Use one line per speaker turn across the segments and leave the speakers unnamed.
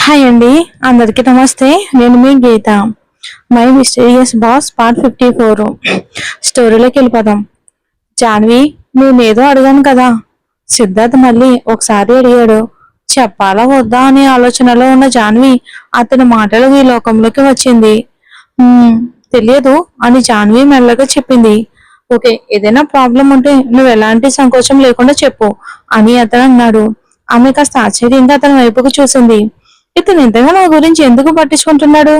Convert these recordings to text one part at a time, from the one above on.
Hi అండి, అందరికీ నమస్తే. నేను మీ గీత. మై మిస్టీరియస్ బాస్ పార్ట్ 54 స్టోరీలోకి వెళ్ళిపోదాం. జాన్వి, నేనేదో అడిగాను కదా? సిద్ధార్థ్ మళ్ళీ ఒకసారి అడిగాడు. చెప్పాలా వద్దా అనే ఆలోచనలో ఉన్న జాన్వి అతని మాటలు ఈ లోకంలోకి వచ్చింది. "ఉమ్, తెలియదు" అని జాన్వి మెల్లగా చెప్పింది. ఓకే, ఏదైనా ప్రాబ్లం ఉంటే నువ్వు ఎలాంటి సంకోచం లేకుండా చెప్పు అని అతను అన్నాడు. ఆమె కాస్త ఆశ్చర్యంగా అతని వైపుకు చూసింది. ఇతను ఇంతగా నా గురించి ఎందుకు పట్టించుకుంటున్నాడు?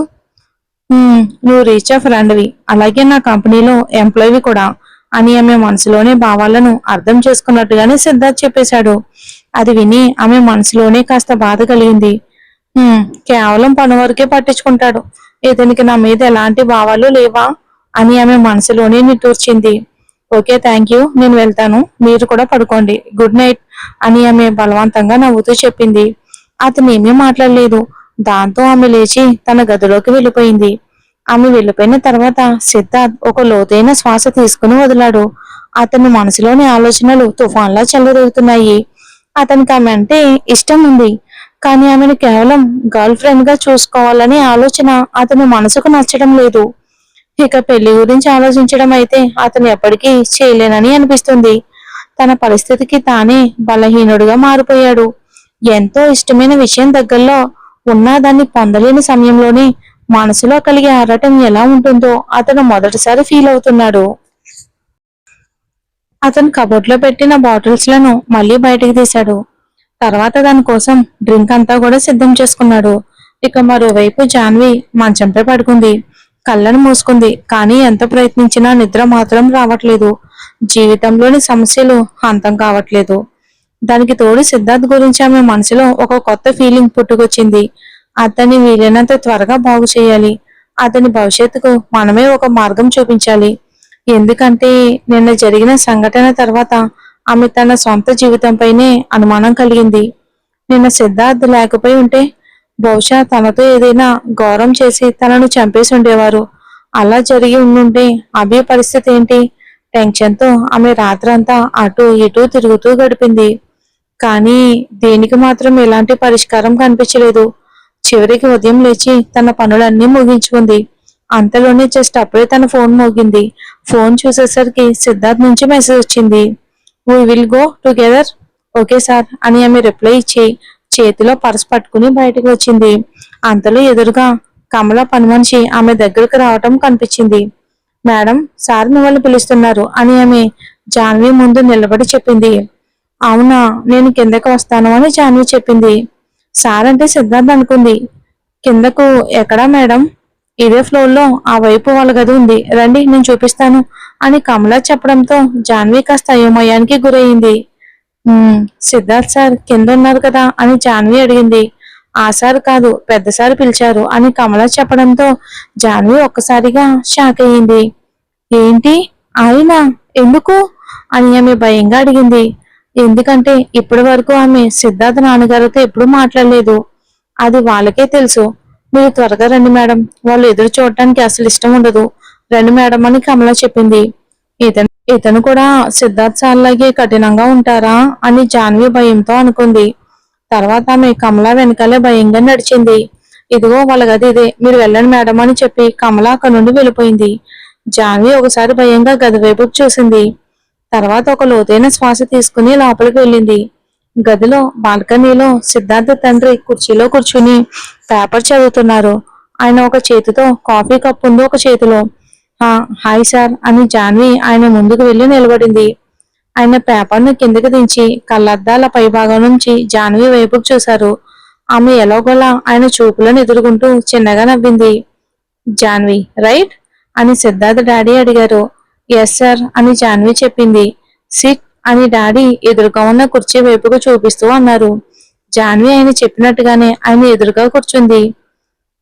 నువ్వు రీచ్ ఫ్రెండ్వి, అలాగే నా కంపెనీలో ఎంప్లాయీవి కూడా అని ఆమె మనసులోనే భావాలను అర్థం చేసుకున్నట్టుగానే సిద్ధార్థ్ చెప్పేశాడు. అది విని ఆమె మనసులోనే కాస్త బాధ కలిగింది. కేవలం పని వరకే పట్టించుకుంటాడు, ఇతనికి నా మీద ఎలాంటి భావాలు లేవా అని ఆమె మనసులోనే నిట్టూర్చింది. ఓకే, థ్యాంక్ యూ, నేను వెళ్తాను, మీరు కూడా పడుకోండి, గుడ్ నైట్ అని ఆమె బలవంతంగా నవ్వుతూ చెప్పింది. అతను ఏమీ మాట్లాడలేదు. దాంతో ఆమె లేచి తన గదిలోకి వెళ్ళిపోయింది. ఆమె వెళ్ళిపోయిన తర్వాత సిద్ధార్థ్ ఒక లోతైన శ్వాస తీసుకుని వదిలాడు. అతని మనసులోని ఆలోచనలు తుఫాన్లా చెలరేగుతున్నాయి. అతనికి ఆమె అంటే ఇష్టం ఉంది, కానీ ఆమెను కేవలం గర్ల్ ఫ్రెండ్ గా చూసుకోవాలనే ఆలోచన అతని మనసుకు నచ్చడం లేదు. ఇక పెళ్లి గురించి ఆలోచించడం అయితే అతను ఎప్పటికీ చేయలేనని అనిపిస్తుంది. తన పరిస్థితికి తానే బలహీనుడుగా మారిపోయాడు. ఎంతో ఇష్టమైన విషయం దగ్గరలో ఉన్నా దాన్ని పొందలేని సమయంలోనే మనసులో కలిగే ఆరాటం ఎలా ఉంటుందో అతను మొదటిసారి ఫీల్ అవుతున్నాడు. అతను కబోర్డ్ పెట్టిన బాటిల్స్ లను మళ్ళీ బయటకు తీశాడు. తర్వాత దానికోసం డ్రింక్ అంతా కూడా సిద్ధం చేసుకున్నాడు. ఇక మరోవైపు జాన్వి మంచంపై పడుకుంది. కళ్ళను మూసుకుంది, కానీ ఎంత ప్రయత్నించినా నిద్ర మాత్రం రావట్లేదు. జీవితంలోని సమస్యలు అంతం కావట్లేదు. దానికి తోడు సిద్ధార్థ్ గురించి ఆమె మనసులో ఒక కొత్త ఫీలింగ్ పుట్టుకొచ్చింది. అతన్ని వీలైనంత త్వరగా బాగు చేయాలి. అతని భవిష్యత్తుకు మనమే ఒక మార్గం చూపించాలి. ఎందుకంటే నిన్న జరిగిన సంఘటన తర్వాత ఆమె తన సొంత జీవితంపైనే అనుమానం కలిగింది. నిన్న సిద్ధార్థ్ లేకపోయి ఉంటే బహుశా తనతో ఏదైనా ఘోరం చేసి తనను చంపేసి ఉండేవారు. అలా జరిగి ఉండుంటే అభి పరిస్థితి ఏంటి? టెన్షన్తో ఆమె రాత్రంతా అటూ ఇటూ తిరుగుతూ గడిపింది. కానీ దీనికి మాత్రం ఎలాంటి పరిష్కారం కనిపించలేదు. చివరికి ఉదయం లేచి తన పనులన్నీ ముగించుకుంది. అంతలోనే జస్ట్ అప్పుడే తన ఫోన్ మోగింది. ఫోన్ చూసేసరికి సిద్ధార్థ్ నుంచి మెసేజ్ వచ్చింది. We will go together. Okay sir అని ఆమె రిప్లై ఇచ్చి చేతిలో పర్స్ పట్టుకుని బయటకు వచ్చింది. అంతలో ఎదురుగా కమల పని మనిషి ఆమె దగ్గరకు రావటం కనిపించింది. మేడం, సార్ మిమ్మల్ని పిలుస్తున్నారు అని ఆమె జాన్వి ముందు నిలబడి చెప్పింది. అవునా, నేను కిందకు వస్తాను అని జాన్వి చెప్పింది. సార్ అంటే సిద్ధార్థ్ అనుకుంది. కిందకు ఎక్కడా మేడం? ఇదే ఫ్లోర్ లో ఆ వైపు వాళ్ళ గది ఉంది, రండి నేను చూపిస్తాను అని కమల చెప్పడంతో జాన్వి కాస్త అయోమయానికి గురయింది. సిద్ధార్థ్ సార్ కింద ఉన్నారు కదా అని జాన్వి అడిగింది. ఆ సార్ కాదు, పెద్ద సార్ పిలిచారు అని కమల చెప్పడంతో జాన్వి ఒక్కసారిగా షాక్ అయ్యింది. ఏంటి ఆయన? ఎందుకు అని ఆమె భయంగా అడిగింది. ఎందుకంటే ఇప్పటి వరకు ఆమె సిద్ధార్థ నాన్నగారితో ఎప్పుడూ మాట్లాడలేదు. అది వాళ్ళకే తెలుసు. మీరు త్వరగా రండి మేడం, వాళ్ళు ఎదురు చూడటానికి అసలు ఇష్టం ఉండదు, రండి మేడం అని కమల చెప్పింది. ఇతను కూడా సిద్ధార్థ్ సార్లాగే కఠినంగా ఉంటారా అని జాన్వి భయంతో అనుకుంది. తర్వాత ఆమె కమల వెనకాలే భయంగా నడిచింది. ఇదిగో వాళ్ళ గది ఇదే, మీరు వెళ్ళండి మేడం అని చెప్పి కమల అక్కడి నుండి వెళ్ళిపోయింది. జాన్వి ఒకసారి భయంగా గది వైపుకు చూసింది. తర్వాత ఒక లోతైన శ్వాస తీసుకుని లోపలికి వెళ్ళింది. గదిలో బాల్కనీలో సిద్ధార్థ తండ్రి కుర్చీలో కూర్చుని పేపర్ చదువుతున్నారు. ఆయన ఒక చేతితో కాఫీ కప్ ఉంది, ఒక చేతిలో. హాయ్ సార్ అని జాన్వి ఆయన ముందుకు వెళ్లి నిలబడింది. ఆయన పేపర్ను కిందకి దించి కళ్ళద్దాల పైభాగం నుంచి జాన్వి వైపుకు చూశారు. ఆమె ఎలాగోలా ఆయన చూపులను ఎదుర్కొంటూ చిన్నగా నవ్వింది. జాన్వి రైట్ అని సిద్ధార్థ డాడీ అడిగారు. ఎస్ సార్ అని జాన్వి చెప్పింది. సిట్ అని డాడీ ఎదురుగా ఉన్న కుర్చీ వైపుకు చూపిస్తూ అన్నారు. జాన్వి ఆయన చెప్పినట్టుగానే ఆయన ఎదురుగా కూర్చుంది.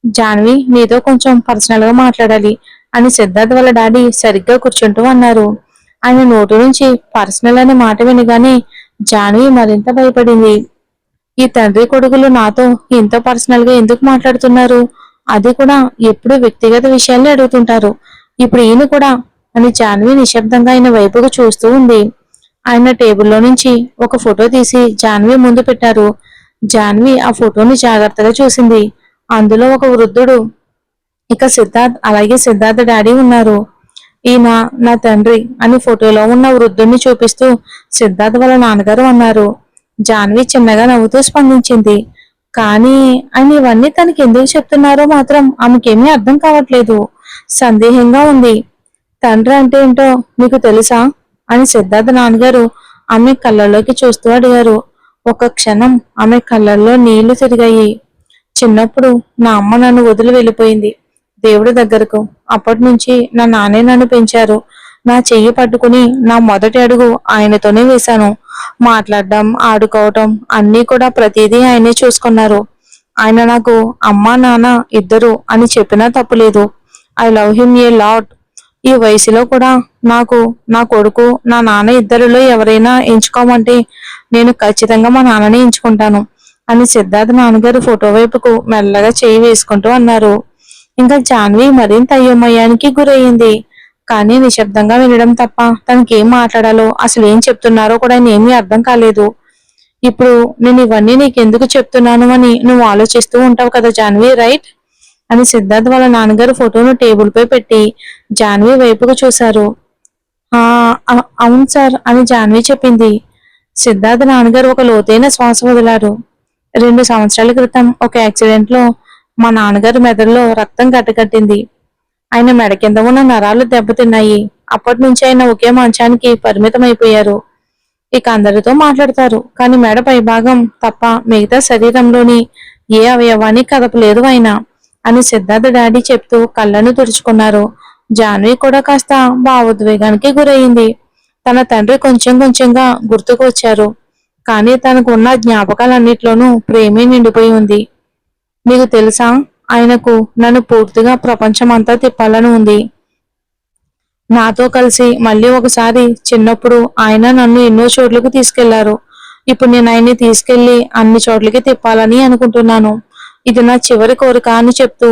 జాన్వి, నీతో కొంచెం పర్సనల్ గా మాట్లాడాలి అని సిద్ధార్థ్ వాళ్ళ డాడీ సరిగ్గా కూర్చుంటూ అన్నారు. ఆయన నోటి నుంచి పర్సనల్ అనే మాట వినగానే జాన్వి మరింత భయపడింది. ఈ తండ్రి కొడుకులు నాతో ఇంత పర్సనల్ గా ఎందుకు మాట్లాడుతున్నారు? అది కూడా ఎప్పుడు వ్యక్తిగత విషయాల్ని అడుగుతుంటారు. ఇప్పుడు ఈయన కూడా అని జాన్వి నిశ్శబ్దంగా ఆయన వైపుకు చూస్తూ ఉంది. ఆయన టేబుల్లో నుంచి ఒక ఫోటో తీసి జాన్వి ముందు పెట్టారు. జాన్వి ఆ ఫోటోని జాగ్రత్తగా చూసింది. అందులో ఒక వృద్ధుడు, ఇక సిద్ధార్థ్, అలాగే సిద్ధార్థ్ డాడీ ఉన్నారు. ఈయన నా తండ్రి అని ఫోటోలో ఉన్న వృద్ధుణ్ణి చూపిస్తూ సిద్ధార్థ్ వాళ్ళ నాన్నగారు అన్నారు. జాన్వి చిన్నగా నవ్వుతూ స్పందించింది. కానీ ఆయన ఇవన్నీ తనకి ఎందుకు చెప్తున్నారో మాత్రం ఆమెకేమీ అర్థం కావట్లేదు. సందేహంగా ఉంది. తండ్రి అంటే ఏంటో మీకు తెలుసా అని సిద్ధార్థ నాన్నగారు ఆమె కళ్ళల్లోకి చూస్తూ అడిగారు. ఒక క్షణం ఆమె కళ్ళల్లో నీళ్లు తిరిగాయి. చిన్నప్పుడు నా అమ్మ నన్ను వదిలి వెళ్ళిపోయింది దేవుడి దగ్గరకు. అప్పటి నుంచి నా నాన్నే నన్ను పెంచారు. నా చెయ్యి పట్టుకుని నా మొదటి అడుగు ఆయనతోనే వేశాను. మాట్లాడడం, ఆడుకోవటం అన్నీ కూడా ప్రతిదీ ఆయనే చూసుకున్నారు. ఆయన నాకు అమ్మా నాన్న ఇద్దరు అని చెప్పినా తప్పులేదు. I love him a lot. ఈ వయసులో కూడా నాకు నా కొడుకు, నా నాన్న ఇద్దరిలో ఎవరైనా ఎంచుకోమంటే నేను ఖచ్చితంగా మా నాన్నని ఎంచుకుంటాను అని సిద్ధార్థ నాన్నగారు ఫోటో వైపుకు మెల్లగా చేయి వేసుకుంటూ అన్నారు. ఇంకా జాన్వి మరింత అయోమయానికి గురయ్యింది. కానీ నిశ్శబ్దంగా వినడం తప్ప తనకేం మాట్లాడాలో, అసలు ఏం చెప్తున్నారో కూడా ఏమీ అర్థం కాలేదు. ఇప్పుడు నేను ఇవన్నీ నీకెందుకు చెప్తున్నాను అని నువ్వు ఆలోచిస్తూ ఉంటావు కదా జాన్వి, రైట్ అని సిద్ధార్థ్ వాళ్ళ నాన్నగారు ఫోటోను టేబుల్ పై పెట్టి జాన్వి వైపుకు చూశారు. ఆ అవును సార్ అని జాన్వి చెప్పింది. సిద్ధార్థ్ నాన్నగారు ఒక లోతైన శ్వాస వదిలారు. 2 సంవత్సరాల క్రితం ఒక యాక్సిడెంట్ లో మా నాన్నగారి మెదడులో రక్తం గడ్డకట్టింది. ఆయన మెడ కింద ఉన్న నరాలు దెబ్బతిన్నాయి. అప్పటి నుంచి ఆయన ఒకే మంచానికి పరిమితం అయిపోయారు. ఇక అందరితో మాట్లాడతారు, కానీ మెడ పైభాగం తప్ప మిగతా శరీరంలోని ఏ అవయవాన్ని కదపలేదు ఆయన అని సిద్ధార్థ డాడీ చెప్తూ కళ్ళను తుడుచుకున్నారు. జాన్వి కూడా కాస్త భావోద్వేగానికి గురయింది. తన తండ్రి కొంచెం కొంచెంగా గుర్తుకు వచ్చారు. కానీ తనకు ఉన్న జ్ఞాపకాలన్నిట్లోనూ ప్రేమే నిండిపోయి ఉంది. మీకు తెలుసా, ఆయనకు నన్ను పూర్తిగా ప్రపంచమంతా తిప్పాలని ఉంది. నాతో కలిసి మళ్ళీ ఒకసారి చిన్నప్పుడు ఆయన నన్ను ఎన్నో చోట్లకు తీసుకెళ్లారు. ఇప్పుడు నేను ఆయన్ని తీసుకెళ్లి అన్ని చోట్లకి తిప్పాలని అనుకుంటున్నాను. ఇది నా చివరి కోరిక అని చెప్తూ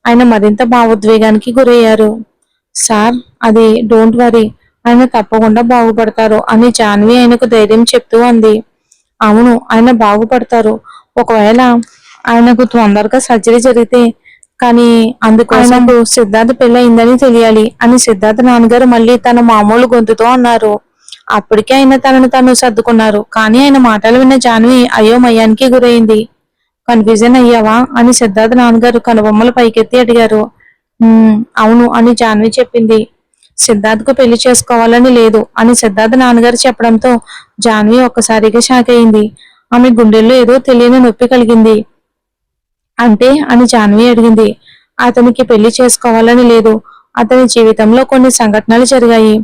ఆయన మరింత భావోద్వేగానికి గురయ్యారు. సార్, అది డోంట్ వరీ, ఆయన తప్పకుండా బాగుపడతారు అని జాన్వి ఆయనకు ధైర్యం చెప్తూ అంది. అవును, ఆయన బాగుపడతారు. ఒకవేళ ఆయనకు తొందరగా సర్జరీ జరిగితే. కానీ అందుకోసం ఆయనకు సిద్ధార్థ పెళ్లి అయిందని తెలియాలి అని సిద్ధార్థ నాన్నగారు మళ్ళీ తన మామూలు గొంతుతో అన్నారు. అప్పటికే ఆయన తనను తను సర్దుకున్నారు. కానీ ఆయన మాటలు విన్న జాన్వి అయోమయానికి గురైంది. కన్ఫ్యూజన్ అయ్యావా అని సిద్ధార్థ నాన్నగారు కనుబొమ్మలు పైకెత్తి అడిగారు. అవును అని జాన్వి చెప్పింది. సిద్ధార్థ్కు పెళ్లి చేసుకోవాలని లేదు అని సిద్ధార్థ నాన్నగారు చెప్పడంతో జాన్వి ఒక్కసారిగా షాక్ అయింది. ఆమె గుండెల్లో ఏదో తెలియని నొప్పి కలిగింది. అంటే అని జాన్వి అడిగింది. అతనికి పెళ్లి చేసుకోవాలని లేదు. అతని జీవితంలో కొన్ని సంఘటనలు జరిగాయి.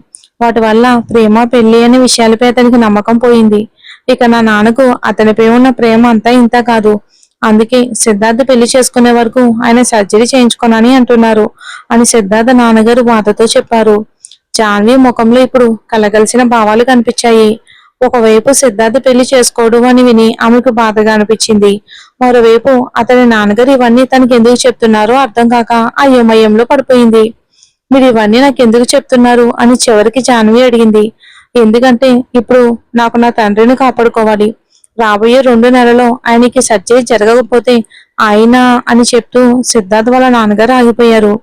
వాటి వల్ల ప్రేమ, పెళ్లి అనే విషయాలపై అతనికి నమ్మకం పోయింది. ఇక నా నాన్నకు అతనిపై ఉన్న ప్రేమ అంతా ఇంత కాదు. అందుకే సిద్ధార్థ పెళ్లి చేసుకునే వరకు ఆయన సర్జరీ చేయించుకోనని అంటున్నారు అని సిద్ధార్థ నాన్నగారు బాధతో చెప్పారు. జాన్వి ముఖంలో ఇప్పుడు కలగలిసిన భావాలు కనిపించాయి. ఒకవైపు సిద్ధార్థ పెళ్లి చేసుకోవడం అని విని ఆమెకు బాధగా అనిపించింది. మరోవైపు అతని నాన్నగారు ఇవన్నీ తనకి ఎందుకు చెప్తున్నారో అర్థం కాక అయోమయంలో పడిపోయింది. మీరు ఇవన్నీ నాకు ఎందుకు చెప్తున్నారు అని చివరికి జాన్వి అడిగింది. ఎందుకంటే ఇప్పుడు నాకు నా తండ్రిని కాపాడుకోవాలి. రాబోయే 2 నెలల్లో ఆయనకి సర్జరీ జరగకపోతే ఆయన అని చెప్తూ సిద్ధార్థ్ వాళ్ళ నాన్నగారు ఆగిపోయారు.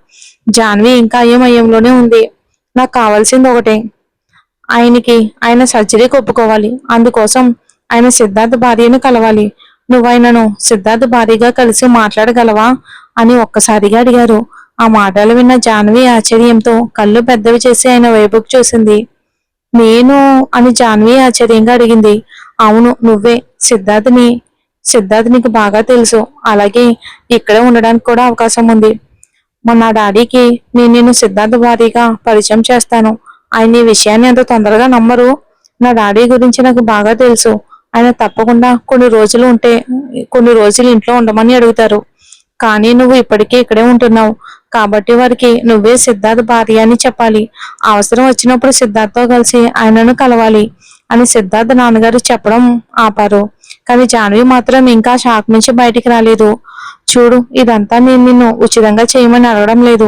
జాన్వి ఇంకా అయోమయంలోనే ఉంది. నాకు కావాల్సింది ఒకటే, ఆయన సర్జరీకి ఒప్పుకోవాలి. అందుకోసం ఆయన సిద్ధార్థ్ భార్యను కలవాలి. నువ్వు ఆయనను సిద్ధార్థ్ భార్యగా కలిసి మాట్లాడగలవా అని ఒక్కసారిగా అడిగారు. ఆ మాటలు విన్న జాన్వి ఆశ్చర్యంతో కళ్ళు పెద్దవి చేసి ఆయన వైపుకు చూసింది. నేను అని జాన్వి ఆశ్చర్యంగా అడిగింది. అవును, నువ్వే. సిద్ధార్థ్ నీకు బాగా తెలుసు. అలాగే ఇక్కడే ఉండడానికి కూడా అవకాశం ఉంది. నా డాడీకి నేను సిద్ధార్థ భార్యగా పరిచయం చేస్తాను. ఆయన ఈ విషయాన్ని అంత తొందరగా నమ్మరు. నా డాడీ గురించి నాకు బాగా తెలుసు. ఆయన తప్పకుండా కొన్ని రోజులు ఇంట్లో ఉండమని అడుగుతారు. కానీ నువ్వు ఇప్పటికే ఇక్కడే ఉంటున్నావు కాబట్టి వారికి నువ్వే సిద్ధార్థ్ భార్య అని చెప్పాలి. అవసరం వచ్చినప్పుడు సిద్ధార్థ్తో కలిసి ఆయనను కలవాలి అని సిద్ధార్థ్ నాన్నగారు చెప్పడం ఆపారు. కానీ జాన్వి మాత్రం ఇంకా షాక్ నుంచి బయటికి రాలేదు. చూడు, ఇదంతా నేను నిన్ను ఉచితంగా చేయమని అడగడం లేదు.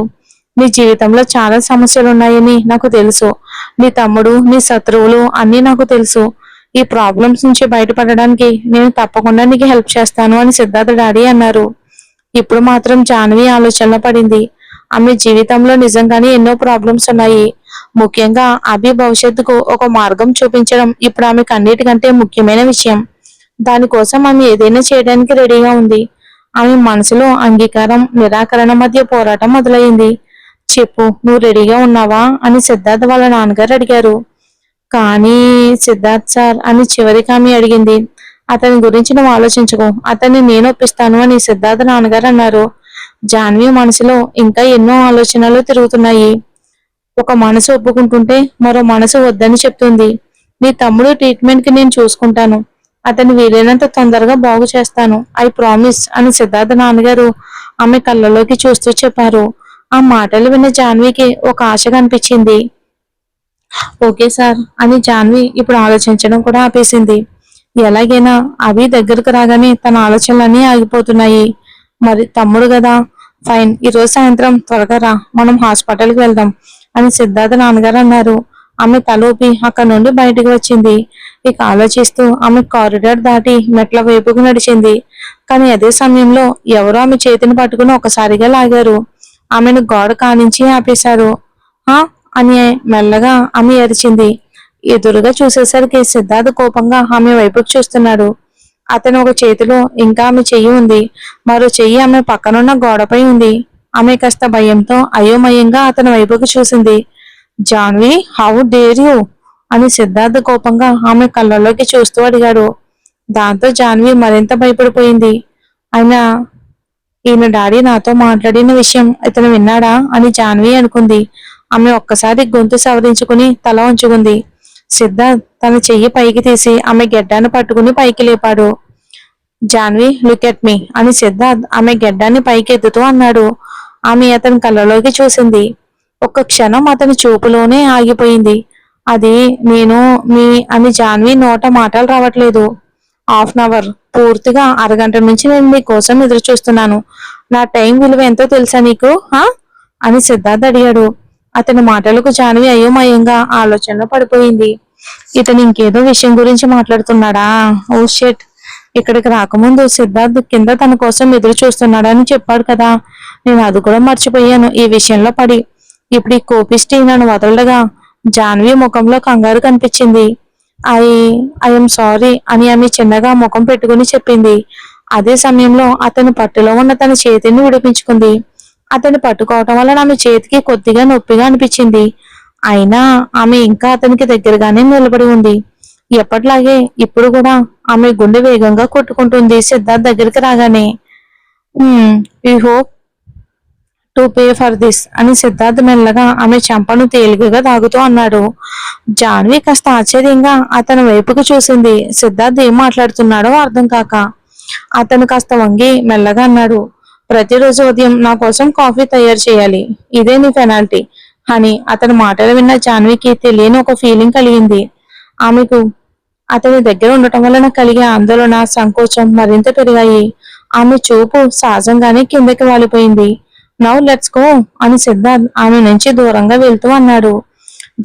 నీ జీవితంలో చాలా సమస్యలు ఉన్నాయని నాకు తెలుసు. నీ తమ్ముడు, నీ శత్రువులు అన్నీ నాకు తెలుసు. ఈ ప్రాబ్లమ్స్ నుంచి బయటపడడానికి నేను తప్పకుండా నీకు హెల్ప్ చేస్తాను అని సిద్ధార్థ డాడీ అన్నారు. ఇప్పుడు మాత్రం జాహ్నవి ఆలోచనలో పడింది. ఆమె జీవితంలో నిజంగానే ఎన్నో ప్రాబ్లమ్స్ ఉన్నాయి. ముఖ్యంగా అభి భవిష్యత్తుకు ఒక మార్గం చూపించడం ఇప్పుడు ఆమెకు అన్నిటికంటే ముఖ్యమైన విషయం. దానికోసం ఆమె ఏదైనా చేయడానికి రెడీగా ఉంది. ఆమె మనసులో అంగీకారం నిరాకరణ మధ్య పోరాటం మొదలైంది. చెప్పు, నువ్వు రెడీగా ఉన్నావా అని సిద్ధార్థ వాళ్ళ నాన్నగారు అడిగారు. కానీ సిద్ధార్థ్ సార్ అని చివరికి ఆమె అడిగింది. అతని గురించి నువ్వు ఆలోచించుకో, అతన్ని నేను ఒప్పిస్తాను అని సిద్ధార్థ నాన్నగారు అన్నారు. జాన్వి మనసులో ఇంకా ఎన్నో ఆలోచనలు తిరుగుతున్నాయి. ఒక మనసు ఒప్పుకుంటుంటే మరో మనసు వద్దని చెప్తుంది. నీ తమ్ముడు ట్రీట్మెంట్ కి నేను చూసుకుంటాను, అతన్ని వీలైనంత తొందరగా బాగు చేస్తాను, ఐ ప్రామిస్ అని సిద్ధార్థ నాన్నగారు ఆమె కళ్ళలోకి చూస్తూ చెప్పారు. ఆ మాటలు విన్న జాన్వికి ఒక ఆశ కనిపించింది. ఓకే సార్ అని జాన్వి ఇప్పుడు ఆలోచించడం కూడా ఆపేసింది. ఎలాగైనా అవి దగ్గరకు రాగానే తన ఆలోచనలన్నీ ఆగిపోతున్నాయి. మరి తమ్ముడు కదా, ఫైన్, ఈరోజు సాయంత్రం త్వరగా రా, మనం హాస్పిటల్కి వెళ్దాం అని సిద్ధార్థ నాన్నగారు అన్నారు. ఆమె తలూపి అక్కడి నుండి బయటకు వచ్చింది. ఇక ఆలోచిస్తూ ఆమె కారిడార్ దాటి మెట్ల వైపుకు నడిచింది. కానీ అదే సమయంలో ఎవరో ఆమె చేతిని పట్టుకుని ఒకసారిగా లాగారు. ఆమెను గోడ కానించి ఆపేశారు. హా అని మెల్లగా ఆమె అరిచింది. ఎదురుగా చూసేసరికి సిద్ధార్థ కోపంగా ఆమె వైపుకు చూస్తున్నాడు. అతను ఒక చేతిలో ఇంకా ఆమె చెయ్యి ఉంది, మరో చెయ్యి ఆమె పక్కనున్న గోడపై ఉంది. ఆమె కాస్త భయంతో అయోమయంగా అతని వైపుకు చూసింది. జాన్వి, హౌ డేర్ యూ అని సిద్ధార్థ కోపంగా ఆమె కళ్ళలోకి చూస్తూ అడిగాడు. దాంతో జాన్వి మరింత భయపడిపోయింది. అయినా ఈయన డాడీ నాతో మాట్లాడిన విషయం ఇతను విన్నాడా అని జాన్వి అనుకుంది. ఆమె ఒక్కసారి గొంతు సవరించుకుని తల ఉంచుకుంది. సిద్ధార్థ్ తన చెయ్యి పైకి తీసి ఆమె గెడ్డాన్ని పట్టుకుని పైకి లేపాడు. జాన్వి, లుక్ ఎట్ మీ అని సిద్ధార్థ్ ఆమె గెడ్డాన్ని పైకి ఎత్తుతూ అన్నాడు. ఆమె అతని కళ్ళలోకి చూసింది. ఒక్క క్షణం అతని చూపులోనే ఆగిపోయింది. అది నేను మీ అని జాన్వి నోట మాటలు రావట్లేదు. హాఫ్ అన్ అవర్, పూర్తిగా అరగంట నుంచి నేను నీ కోసం ఎదురు చూస్తున్నాను. నా టైం విలువ ఎంతో తెలుసా నీకు అని సిద్ధార్థ్ అడిగాడు. అతని మాటలకు జాన్వి అయోమయంగా ఆలోచనలో పడిపోయింది. ఇతను ఇంకేదో విషయం గురించి మాట్లాడుతున్నాడా? ఓ షెట్, ఇక్కడికి రాకముందు సిద్ధార్థ్ కింద తన కోసం ఎదురు చూస్తున్నాడని చెప్పాడు కదా, నేను అది కూడా మర్చిపోయాను ఈ విషయంలో పడి. ఇప్పుడు ఈ కోపిష్టి నన్ను వదలగా జాన్వి ముఖంలో కంగారు కనిపించింది. ఐ ఐఎమ్ సారీ అని ఆమె చిన్నగా ముఖం పెట్టుకుని చెప్పింది. అదే సమయంలో అతని పట్టులో ఉన్న తన చేతిని విడిపించుకుంది. అతన్ని పట్టుకోవటం వల్ల ఆమె చేతికి కొద్దిగా నొప్పిగా అనిపించింది. అయినా ఆమె ఇంకా అతనికి దగ్గరగానే నిలబడి ఉంది. ఎప్పట్లాగే ఇప్పుడు కూడా ఆమె గుండె వేగంగా కొట్టుకుంటుంది. సిద్ధార్థ్ దగ్గరికి రాగానే we hope to pay for this అని సిద్ధార్థ్ మెల్లగా ఆమె చెంపను తేలికగా తాగుతూ అన్నాడు. జాన్వి కాస్త ఆశ్చర్యంగా అతని వైపుకు చూసింది. సిద్ధార్థ్ ఏం మాట్లాడుతున్నాడో అర్థం కాక. అతను కాస్త వంగి మెల్లగా అన్నాడు. ప్రతిరోజు ఉదయం నా కోసం కాఫీ తయారు చేయాలి, ఇదే నీ పెనాల్టీ అని. అతని మాటలు విన్న జాన్వికి తెలియని ఒక ఫీలింగ్ కలిగింది. ఆమెకు అతని దగ్గర ఉండటం వలన కలిగే ఆందోళన, సంకోచం మరింత పెరిగాయి. ఆమె చూపు సహజంగానే కిందకి వాలిపోయింది. నౌ లెట్స్ గో అని సిద్ధార్థ్ ఆమె నుంచి దూరంగా వెళ్తూ అన్నాడు.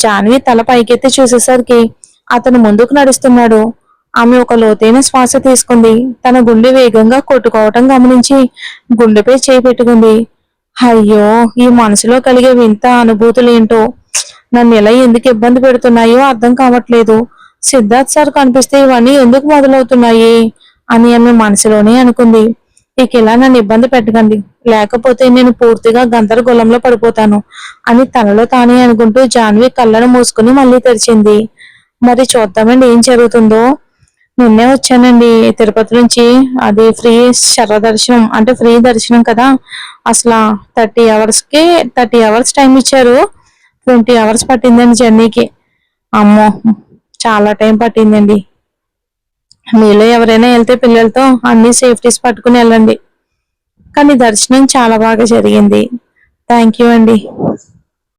జాన్వి తల పైకెత్తి చూసేసరికి అతను ముందుకు నడుస్తున్నాడు. ఆమె ఒక లోతైన శ్వాస తీసుకుంది. తన గుండె వేగంగా కొట్టుకోవటం గమనించి గుండెపై చేయి పెట్టుకుంది. అయ్యో, ఈ మనసులో కలిగే వింత అనుభూతులేంటో నన్ను ఎలా ఎందుకు ఇబ్బంది పెడుతున్నాయో అర్థం కావట్లేదు. సిద్ధార్థ్ సార్ కనిపిస్తే ఇవన్నీ ఎందుకు మొదలవుతున్నాయి అని ఆమె మనసులోనే అనుకుంది. ఇక ఇలా నన్ను ఇబ్బంది పెట్టకండి, లేకపోతే నేను పూర్తిగా గందరగోళంలో పడిపోతాను అని తనలో తానే అనుకుంటూ జాన్వి కళ్ళను మూసుకుని మళ్ళీ తెరిచింది. మరి చూద్దామండి ఏం జరుగుతుందో. నిన్నే వచ్చానండి తిరుపతి నుంచి. అది ఫ్రీ శర దర్శనం, అంటే ఫ్రీ దర్శనం కదా. అసలు 30 అవర్స్ టైం ఇచ్చారు. 20 అవర్స్ పట్టిందండి జర్నీకి. అమ్మో, చాలా టైం పట్టిందండి. మీలో ఎవరైనా వెళ్తే పిల్లలతో అన్ని సేఫ్టీస్ పట్టుకుని వెళ్ళండి. కానీ దర్శనం చాలా బాగా జరిగింది. థ్యాంక్ యూ అండి.